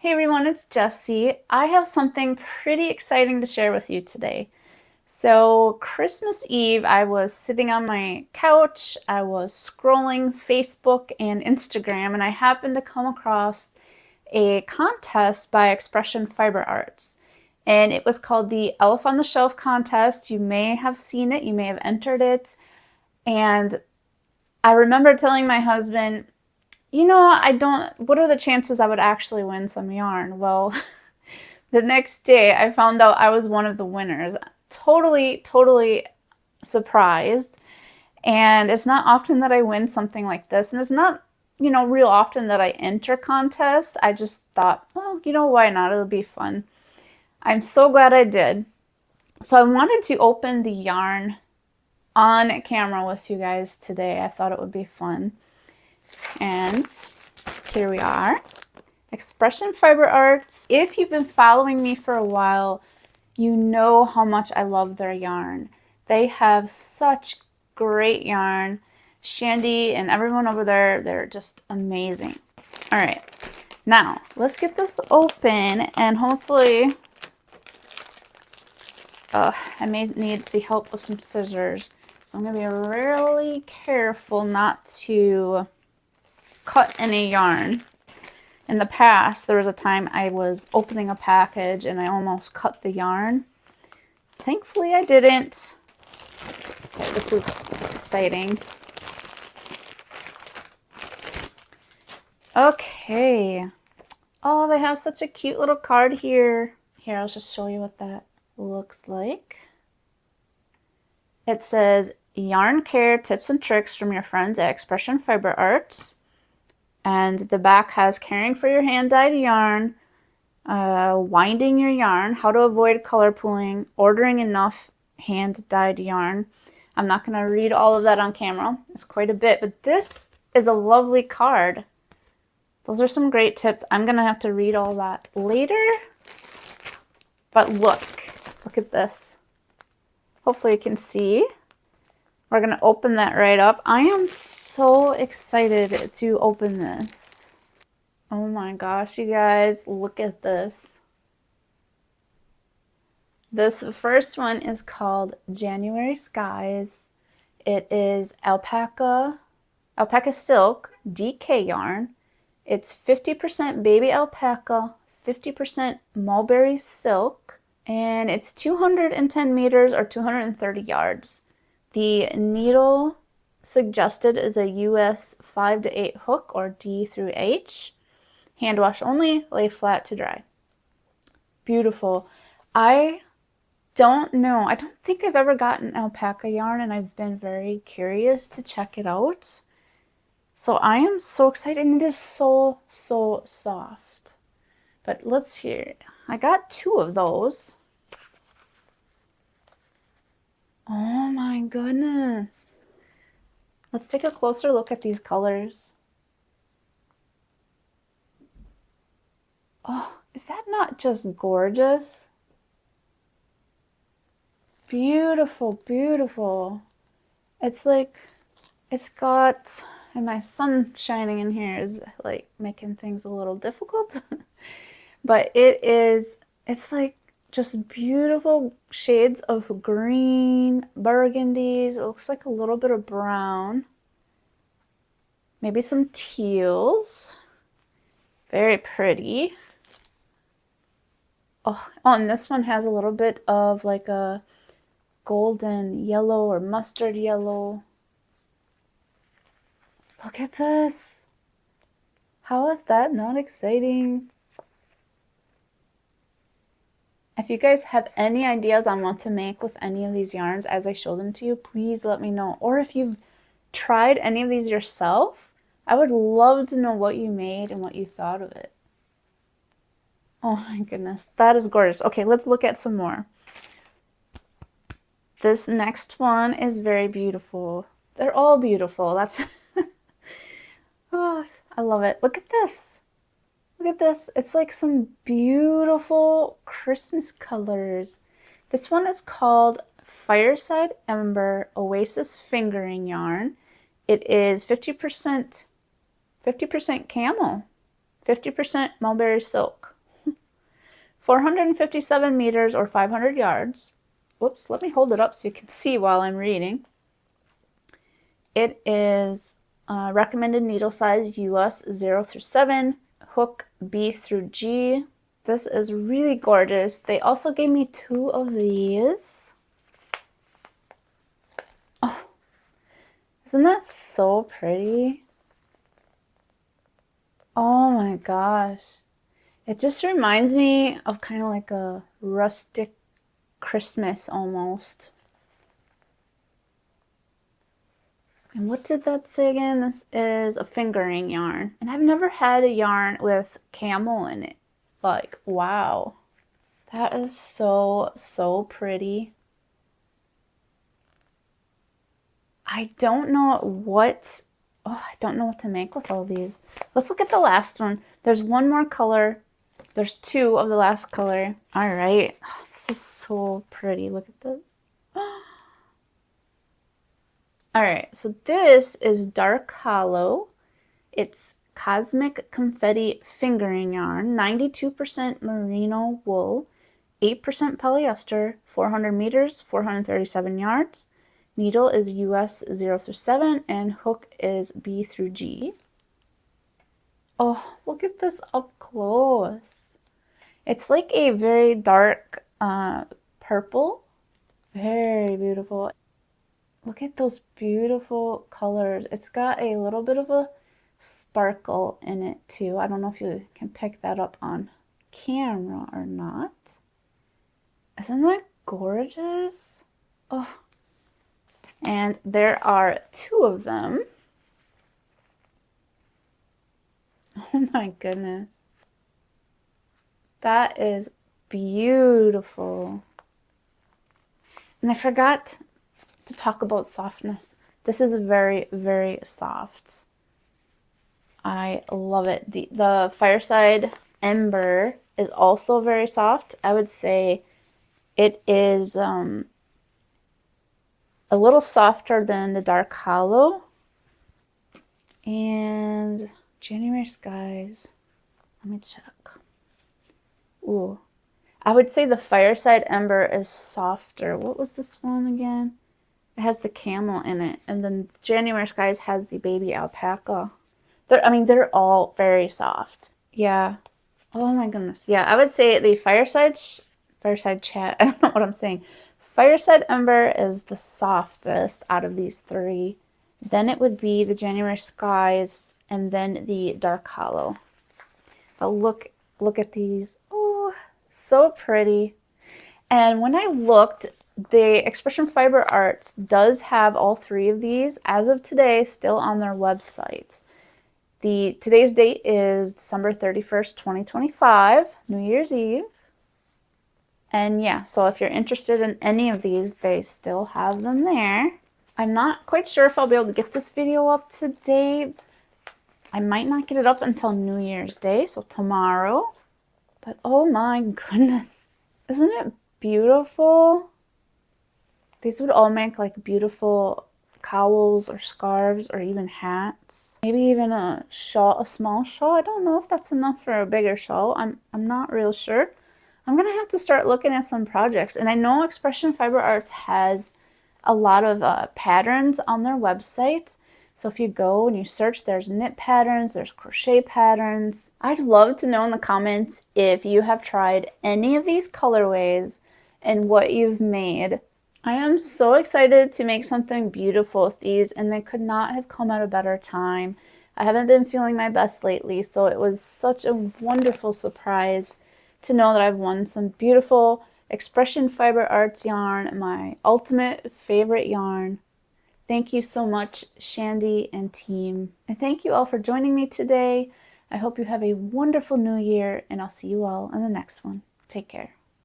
Hey everyone, it's Jessie. I have something pretty exciting to share with you today. So, Christmas Eve, I was sitting on my couch, I was scrolling Facebook and Instagram, and I happened to come across a contest by Expression Fiber Arts. And it was called the Elf on the Shelf contest. You may have seen it, you may have entered it. And I remember telling my husband, what are the chances I would actually win some yarn? Well, the next day I found out I was one of the winners. Totally surprised. And it's not often that I win something like this. And it's not, real often that I enter contests. I just thought, well, why not? It'll be fun. I'm so glad I did. So I wanted to open the yarn on camera with you guys today. I thought it would be fun. And here we are. Expression Fiber Arts. If you've been following me for a while, you know how much I love their yarn. They have such great yarn. Shandy and everyone over there, they're just amazing. All right, now let's get this open and hopefully, I may need the help of some scissors. So I'm gonna be really careful not to cut any yarn. In the past, there was a time I was opening a package and I almost cut the yarn. Thankfully, I didn't. Okay, this is exciting. Okay. Oh, they have such a cute little card here. Here, I'll just show you what that looks like. It says, yarn care tips and tricks from your friends at Expression Fiber Arts. And the back has caring for your hand-dyed yarn, winding your yarn, how to avoid color pooling, ordering enough hand-dyed yarn. I'm not going to read all of that on camera. It's quite a bit, but this is a lovely card. Those are some great tips. I'm going to have to read all that later. But look at this. Hopefully you can see. We're going to open that right up. I am so excited to open this. Oh my gosh, you guys, look at this. This first one is called January Skies. It is alpaca silk DK yarn. It's 50% baby alpaca, 50% mulberry silk, and it's 210 meters or 230 yards. The needle suggested is a US 5 to 8 hook or D through H. Hand wash only, lay flat to dry. Beautiful. I don't know. I don't think I've ever gotten alpaca yarn and I've been very curious to check it out. So I am so excited and it is so soft. But let's hear. I got 2 of those. Oh my goodness. Let's take a closer look at these colors. Oh, is that not just gorgeous? Beautiful, beautiful. It's like, it's got, and my sun shining in here is like making things a little difficult. But it's like just beautiful shades of green, burgundies. It looks like a little bit of brown. Maybe some teals. Very pretty. Oh, and this one has a little bit of like a golden yellow or mustard yellow. Look at this. How is that not exciting? If you guys have any ideas on what to make with any of these yarns as I show them to you, please let me know. Or if you've tried any of these yourself, I would love to know what you made and what you thought of it. Oh my goodness, that is gorgeous. Okay, let's look at some more. This next one is very beautiful. They're all beautiful. That's oh, I love it. Look at this. Look at this. It's like some beautiful Christmas colors. This one is called Fireside Ember Oasis Fingering Yarn. It is 50% camel, 50% mulberry silk. 457 meters or 500 yards. Whoops, let me hold it up so you can see while I'm reading. It is recommended needle size US 0 through 7, hook B through G. This is really gorgeous. They also gave me 2 of these. Oh, isn't that so pretty? Oh my gosh. It just reminds me of kind of like a rustic Christmas almost. And what did that say again? This is a fingering yarn. And I've never had a yarn with camel in it. Like, wow. That is so, so pretty. I don't know what to make with all these. Let's look at the last one. There's one more color. There's 2 of the last color. All right. Oh, this is so pretty. Look at this. All right. So this is Dark Hollow. It's Cosmic Confetti Fingering Yarn, 92% merino wool, 8% polyester, 400 meters, 437 yards. Needle is US 0 through 7, and hook is B through G. Oh, look at this up close. It's like a very dark purple. Very beautiful. Look at those beautiful colors. It's got a little bit of a sparkle in it too. I don't know if you can pick that up on camera or not. Isn't that gorgeous? Oh. And there are 2 of them. Oh my goodness. That is beautiful. And I forgot to talk about softness. This is very, very soft. I love it. The Fireside Ember is also very soft. I would say it is a little softer than the Dark Hollow. And January Skies. Let me check. Ooh. I would say the Fireside Ember is softer. What was this one again? It has the camel in it. And then January Skies has the baby alpaca. They're all very soft. Yeah. Oh my goodness. Yeah, I would say the Fireside Chat. I don't know what I'm saying. Fireside Ember is the softest out of these 3. Then it would be the January Skies and then the Dark Hollow. But look at these. Oh, so pretty. And when I looked, the Expression Fiber Arts does have all 3 of these as of today still on their website. Today's date is December 31st, 2025, New Year's Eve. And yeah, so if you're interested in any of these, they still have them there. I'm not quite sure if I'll be able to get this video up today. I might not get it up until New Year's Day, so tomorrow. But oh my goodness, isn't it beautiful? These would all make like beautiful cowls or scarves or even hats. Maybe even a shawl, a small shawl. I don't know if that's enough for a bigger shawl. I'm not real sure. I'm gonna have to start looking at some projects. And I know Expression Fiber Arts has a lot of patterns on their website. So if you go and you search, there's knit patterns, there's crochet patterns. I'd love to know in the comments if you have tried any of these colorways and what you've made. I am so excited to make something beautiful with these, and they could not have come at a better time. I haven't been feeling my best lately, so it was such a wonderful surprise to know that I've won some beautiful Expression Fiber Arts yarn, my ultimate favorite yarn. Thank you so much, Shandy and team. And thank you all for joining me today. I hope you have a wonderful new year, and I'll see you all in the next one. Take care.